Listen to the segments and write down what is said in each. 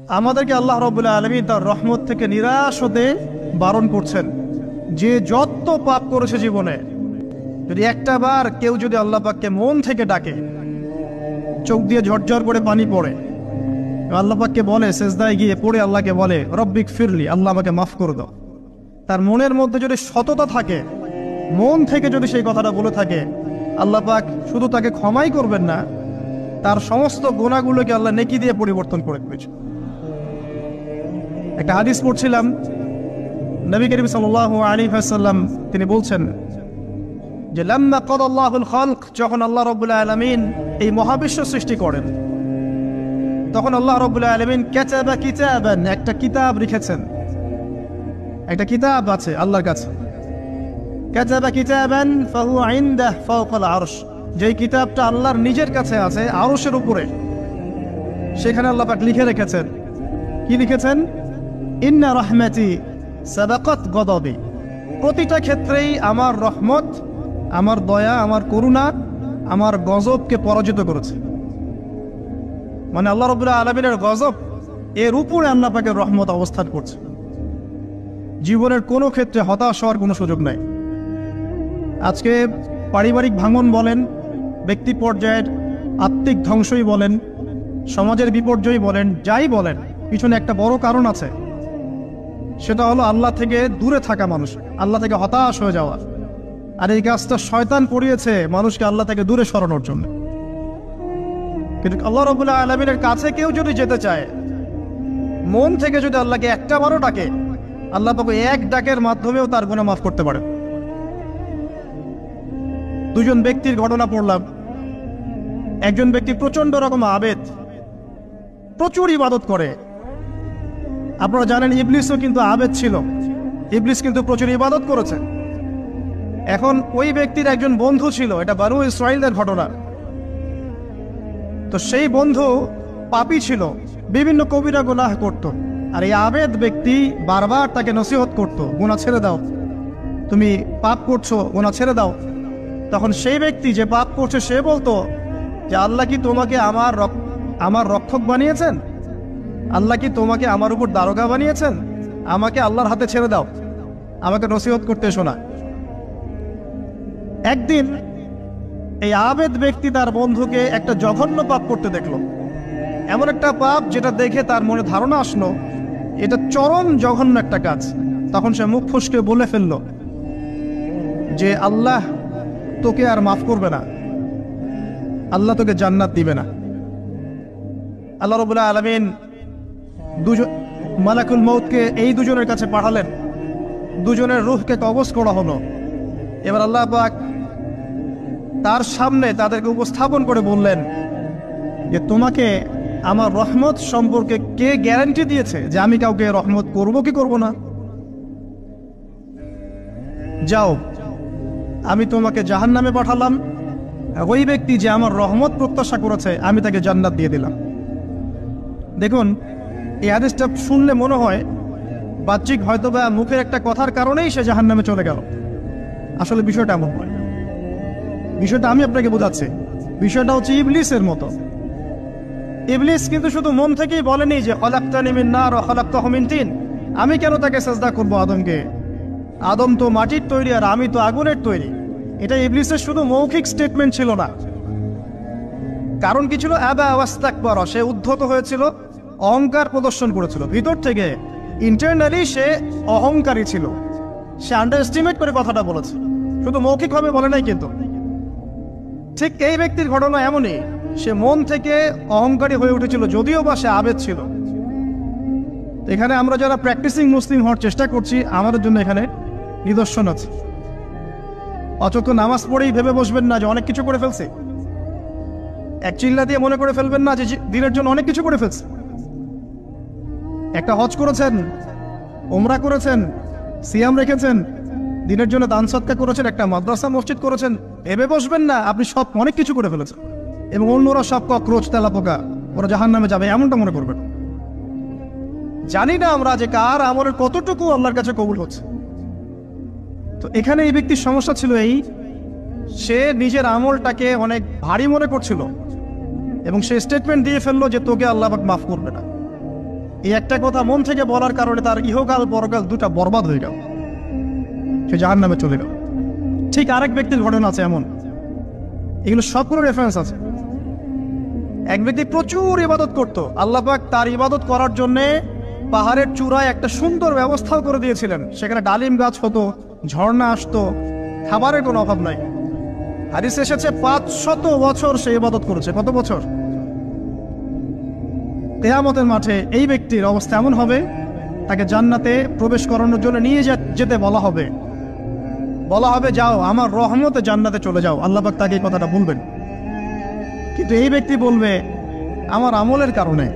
আমাদেরকে আল্লাহ রাব্বুল আলামিন তার রহমত থেকে নিরাশ হতে বারণ করছেন। যে যত পাপ করেছে জীবনে, যদি একটা বার কেউ যদি আল্লাহ পাককে মন থেকে ডাকে, চোখ দিয়ে ঝরঝর করে পানি পড়ে, আল্লাহ পাককে বলে, সেজদায় গিয়ে পড়ে আল্লাহকে বলে রব্বিক ফিরলি, আল্লাহ আমাকে মাফ করে দাও, তার মনের মধ্যে যদি সততা থাকে, মন থেকে যদি সেই কথাটা বলে থাকে, আল্লাহ পাক শুধু তাকে ক্ষমাই করবেন না, তার সমস্ত গুনাহগুলোকে আল্লাহ নেকি দিয়ে পরিবর্তন করে দিয়েছে। একটা হাদিস পড়ছিলাম, নবী করিম সাল্লাল্লাহু আলাইহি ওয়াসাল্লাম তিনি বলছেন যে লাম্মা কাদাল্লাহুল খালক, যখন আল্লাহ রাব্বুল আলামিন এই মহাবিশ্ব সৃষ্টি করেন, তখন আল্লাহ রাব্বুল আলামিন কাতাবা কিতাবান, একটা কিতাব লিখেছেন, একটা কিতাব আছে আল্লাহর কাছে। কাতাবা কিতাবান ফাহুয়া ইনদাহু ফাওকাল আরশ, যেই কিতাবটা আল্লাহর নিজের কাছে আছে আরশের উপরে, সেখানে আল্লাহ পাক লিখে রেখেছেন। কি লিখেছেন? ইন্না রাহমাতি সাবাকাত গদাবি, প্রতিটা ক্ষেত্রেই আমার রহমত, আমার দয়া, আমার করুণা আমার গজবকে পরাজিত করেছে। মানে আল্লাহ রাব্বুল আলামিনের গজব এর উপরে আল্লাহ পাকের রহমত অবস্থান করছে। জীবনের কোনো ক্ষেত্রে হতাশ হওয়ার কোনো সুযোগ নাই। আজকে পারিবারিক ভাঙন বলেন, ব্যক্তি পর্যায়ের আত্মিক ধ্বংসই বলেন, সমাজের বিপর্যয় বলেন, যাই বলেন, পিছনে একটা বড় কারণ আছে। সেটা হলো আল্লাহ থেকে দূরে থাকা মানুষ, আল্লাহ থেকে হতাশ হয়ে যাওয়া। আর এই কাজটা শয়তান করিয়েছে মানুষকে আল্লাহ থেকে দূরে সরানোর জন্য। কিন্তু আল্লাহ রাব্বুল আলামিনের কাছে কেউ যদি যেতে চায়, মন থেকে যদি আল্লাহকে একটা বারও ডাকে, আল্লাহ পাক এক ডাকের মাধ্যমেও তার গুনাহ মাফ করতে পারে। দুজন ব্যক্তির ঘটনা পড়লাম। একজন ব্যক্তি প্রচন্ড রকম আবেদ, প্রচুর ইবাদত করে। আপনারা জানেন ইবলিসও কিন্তু আবেদ ছিল, ইবলিস কিন্তু প্রচুর ইবাদত করেছে। এখন ওই ব্যক্তির একজন বন্ধু ছিল, এটা বানু ইসরাঈলের ঘটনা। তো সেই বন্ধু পাপী ছিল, বিভিন্ন কবিরা গুনাহ করত। আর এই আবেদ ব্যক্তি বারবার তাকে নসিহত করত, গুনাহ ছেড়ে দাও, তুমি পাপ করছো, গুনাহ ছেড়ে দাও। তখন সেই ব্যক্তি যে পাপ করছে সে বলতো যে আল্লাহ কি তোমাকে আমার রক্ষক বানিয়েছেন? আল্লাহ কি তোমাকে আমার উপর দারোগা বানিয়েছেন? আমাকে আল্লাহর হাতে ছেড়ে দাও, আমাকে নসিহত করতে শোনা। একদিন এই আবেদ ব্যক্তি তার বন্ধুকে একটা জঘন্য পাপ করতে দেখলো, এমন একটা পাপ যেটা দেখে তার মনে ধারণা আসলো এটা চরম জঘন্য একটা কাজ। তখন সে মুখ ফসকে বলে ফেললো যে আল্লাহ তোকে আর মাফ করবে না, আল্লাহ তোকে জান্নাত দিবে না। আল্লাহ রাব্বুল আলামিন মালাকুল মউতকে এই দুজনের কাছে পাঠালেন, দুজনের রূহকে কবজ করা হলো। এবার আল্লাহ পাক তার সামনে তাদেরকে উপস্থাপন করে বললেন যে তোমাকে আমার রহমত সম্পর্কে কে গ্যারান্টি দিয়েছে যে আমি কাউকে রহমত করব কি করব না? যাও, আমি তোমাকে জাহান্নামে পাঠালাম, ওই ব্যক্তি যে আমার রহমত প্রত্যাশা করেছে আমি তাকে জান্নাত দিয়ে দিলাম। দেখুন, এই হাদিসটা শুনলে মনে হয় বাহ্যিক হয়তো বা মুখের একটা কথার কারণেই সে জাহান্নামে চলে গেল। আসলে বিষয়টা এমন নয়। বিষয়টা আমি আপনাকে বোঝাচ্ছি। বিষয়টা হচ্ছে ইবলিসের মতো। ইবলিস কিন্তু শুধু মন থেকেই বলেনি যে খলাকতানি মিন নার ওয়া খলাকতাহু মিন তিন, আমি কেন তাকে সাজদা করব আদমকে? আদম তো মাটির তৈরি আর আমি তো আগুনের তৈরি। এটা ইবলিসের শুধু মৌখিক স্টেটমেন্ট ছিল না, কারণ কি ছিল? আবা ওয়াস্তাকবারা, সে উদ্ধত হয়েছিল, অহংকার প্রদর্শন করেছিল। ভিতর থেকে ইন্টারনালি সে অহংকারী ছিল, সে আন্ডার এস্টিমেট করে কথাটা বলেছে, শুধু মৌখিকভাবে বলে নাই। কিন্তু ঠিক এই ব্যক্তির ঘটনা এমনই, সে মন থেকে অহংকারী হয়ে উঠেছিল, যদিও বা সে আবেদ ছিল। এখানে আমরা যারা প্র্যাকটিসিং মুসলিম হওয়ার চেষ্টা করছি, আমাদের জন্য এখানে নিদর্শন আছে। অচক্ষ নামাজ পড়েই ভেবে বসবেন না যে অনেক কিছু করে ফেলছে, এক চিল্লা দিয়ে মনে করে ফেলবেন না যে দিনের জন্য অনেক কিছু করে ফেলছে। একটা হজ করেছেন, ওমরা করেছেন, সিয়াম রেখেছেন, দিনের জন্য দান সদকা করেছেন, একটা মাদ্রাসা মসজিদ করেছেন, ভেবে বসবেন না আপনি সব অনেক কিছু করে ফেলেছেন এবং অন্যরা সব ককরোচ তেলাপোকা, ওরা জাহান্নামে যাবে, এমনটা মনে করবেন। জানি না আমরা যে কার আমলের কতটুকু আল্লাহর কাছে কবুল হচ্ছে। তো এখানে এই ব্যক্তির সমস্যা ছিল এই, সে নিজের আমলটাকে অনেক ভারী মনে করছিল এবং সে স্টেটমেন্ট দিয়ে ফেললো যে তোকে আল্লাহ পাক মাফ করবে না। এই একটা কথা মন থেকে বলার কারণে তার ইহকাল পরকাল দুটা বরবাদ হয়ে গেল, সে জাহান্নামে চলে গেল। ঠিক আরেক ব্যক্তির ঘটনা আছে এমন, এগুলো সবগুলো রেফারেন্স আছে। এক ব্যক্তি প্রচুর ইবাদত করত, আল্লাহ পাক তার ইবাদত করার জন্যে পাহাড়ের চূড়ায় একটা সুন্দর ব্যবস্থাও করে দিয়েছিলেন। সেখানে ডালিম গাছ হতো, ঝর্ণা আসতো, খাবারের কোনো অভাব নাই। হাদিসে এসেছে 500 বছর সে ইবাদত করেছে। কত বছর? কিয়ামতের মাঠে এই ব্যক্তির অবস্থা এমন হবে, তাকে জান্নাতে প্রবেশ করানোর জন্য নিয়ে যেতে বলা হবে, যাও আমার রহমতে জান্নাতে চলে যাও। আল্লাহ পাক তাকে এই কথাটা বলবেন, কিন্তু এই ব্যক্তি বলবে আমার আমলের কারণে,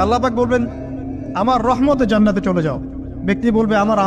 আল্লাহ পাক বলবেন আমার রহমতে জান্নাতে চলে যাও। ব্যক্তি বলবে আমার